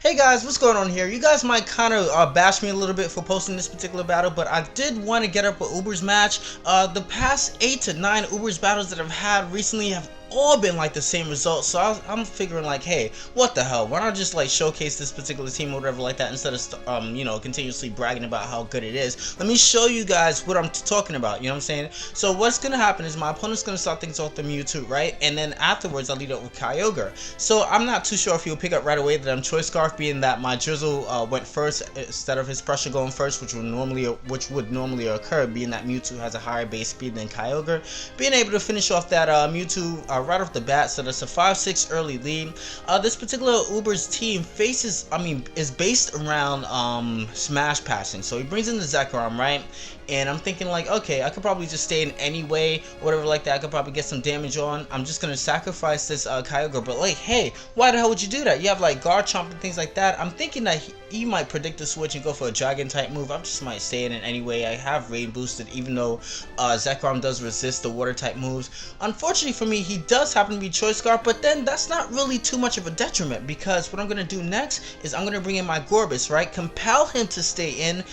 Hey guys, what's going on here? You guys might kind of bash me a little bit for posting this particular battle, but I did want to get up a Ubers match. The past 8 to 9 Ubers battles that I've had recently have all been like the same results, so I'm figuring like, hey, what the hell, why not just like showcase this particular team or whatever like that, instead of you know, continuously bragging about how good it is. Let me show you guys what I'm talking about, you know what I'm saying? So what's gonna happen is my opponent's gonna start things off the Mewtwo, right? And then afterwards I'll lead up with Kyogre. So I'm not too sure if he'll pick up right away that I'm Choice Scarf, being that my Drizzle went first instead of his Pressure going first, which would normally occur, being that Mewtwo has a higher base speed than Kyogre. Being able to finish off that Mewtwo right off the bat, so that's a 5-6 early lead. This particular Ubers team is based around smash passing. So he brings in the Zekrom, right? And I'm thinking like, okay, I could probably just stay in any way, whatever like that. I could probably get some damage on. I'm just gonna sacrifice this Kyogre, but like, hey, why the hell would you do that? You have like Garchomp and things like that. I'm thinking that he might predict the switch and go for a Dragon type move. I just might stay in it anyway. I have Rain boosted, even though Zekrom does resist the water type moves. Unfortunately for me, he does happen to be Choice Scarf, but then that's not really too much of a detriment, because what I'm gonna do next is I'm gonna bring in my Gorebyss, right? Compel him to stay in,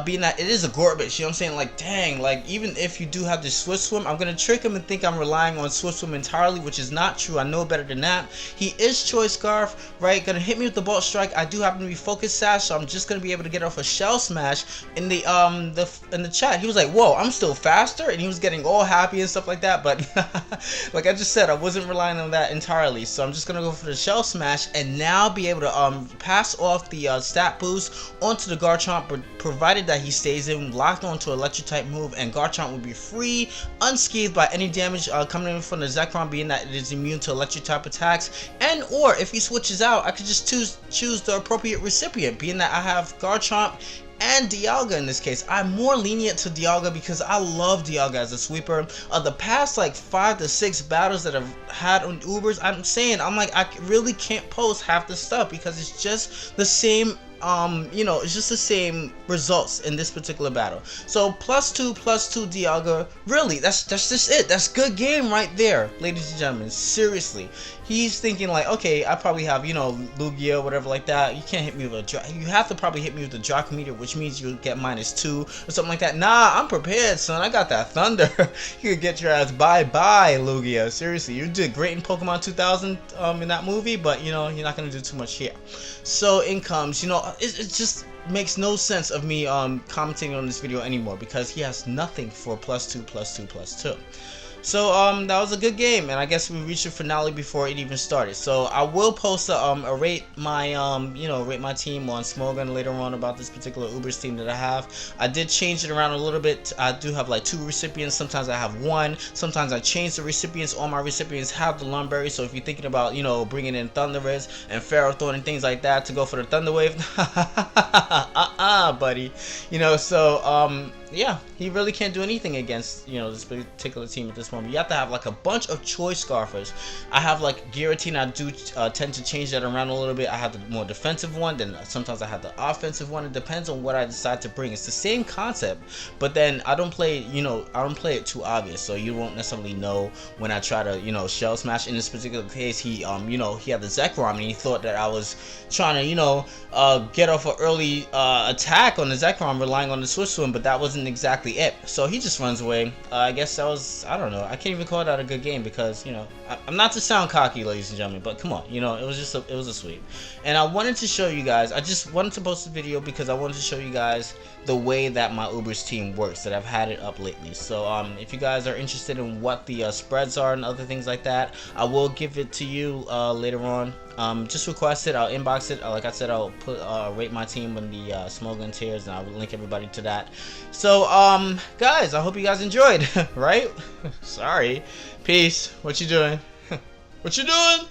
being that it is a Gorebyss, you know what I'm saying? Like, dang, like even if you do have the Swift Swim, I'm gonna trick him and think I'm relying on Swift Swim entirely, which is not true. I know better than that. He is Choice Scarf, right? Gonna hit me with the Bolt Strike. I do happen to be Focus Sash, so I'm just gonna be able to get off a Shell Smash. In the chat, he was like, whoa, I'm still faster, and he was getting all happy and stuff like that, but like I just said, I wasn't relying on that entirely, so I'm just gonna go for the Shell Smash and now be able to pass off the stat boost onto the Garchomp, provided that he stays in, locked onto electric type move, and Garchomp will be free, unscathed by any damage coming in from the Zekrom, being that it is immune to electric type attacks. And or if he switches out, I could just choose the appropriate recipient, being that I have Garchomp and Dialga in this case. I'm more lenient to Dialga because I love Dialga as a sweeper. The past like 5 to 6 battles that I've had on Ubers, I'm like, I really can't post half the stuff because it's just the same. You know, it's just the same results in this particular battle. So +2 Dialga, really, that's just it. That's good game right there, ladies and gentlemen. Seriously, he's thinking like, okay, I probably have, you know, Lugia, whatever like that. You can't hit me with a you have to probably hit me with the Dracometer, which means you'll get -2 or something like that. Nah, I'm prepared, son. I got that Thunder. You could get your ass bye Lugia. Seriously, you did great in Pokemon 2000 in that movie, but you know, you're not gonna do too much here. So in comes, you know, it just makes no sense of me commenting on this video anymore, because he has nothing for +2. So that was a good game, and I guess we reached the finale before it even started. So I will post a rate my rate my team on Smogon later on about this particular Ubers team that I have. I did change it around a little bit. I do have like 2 recipients. Sometimes I have 1. Sometimes I change the recipients. All my recipients have the Lum Berry. So if you're thinking about, you know, bringing in Thundurus and Ferrothorn and things like that to go for the Thunder Wave, buddy. You know, so yeah, he really can't do anything against, you know, this particular team at this moment. You have to have like a bunch of Choice Scarfers. I have like Giratina. I do tend to change that around a little bit. I have the more defensive one, then sometimes I have the offensive one. It depends on what I decide to bring. It's the same concept, but then I don't play, you know, I don't play it too obvious, so you won't necessarily know when I try to, you know, Shell Smash. In this particular case, he you know, he had the Zekrom and he thought that I was trying to, you know, get off an early attack on the Zekrom, relying on the Swift Swim, but that wasn't exactly it. So he just runs away. I guess that was, I don't know, I can't even call that a good game, because, you know, I'm not to sound cocky, ladies and gentlemen, but come on, you know, it was just it was a sweep. And I wanted to show you guys, I just wanted to post a video because I wanted to show you guys the way that my Ubers team works, that I've had it up lately. So if you guys are interested in what the spreads are and other things like that, I will give it to you later on. Just request it, I'll inbox it. Like I said, I'll put rate my team in the Smogon tiers, and I'll link everybody to that. So guys, I hope you guys enjoyed. Right? Sorry. Peace. What you doing? What you doing?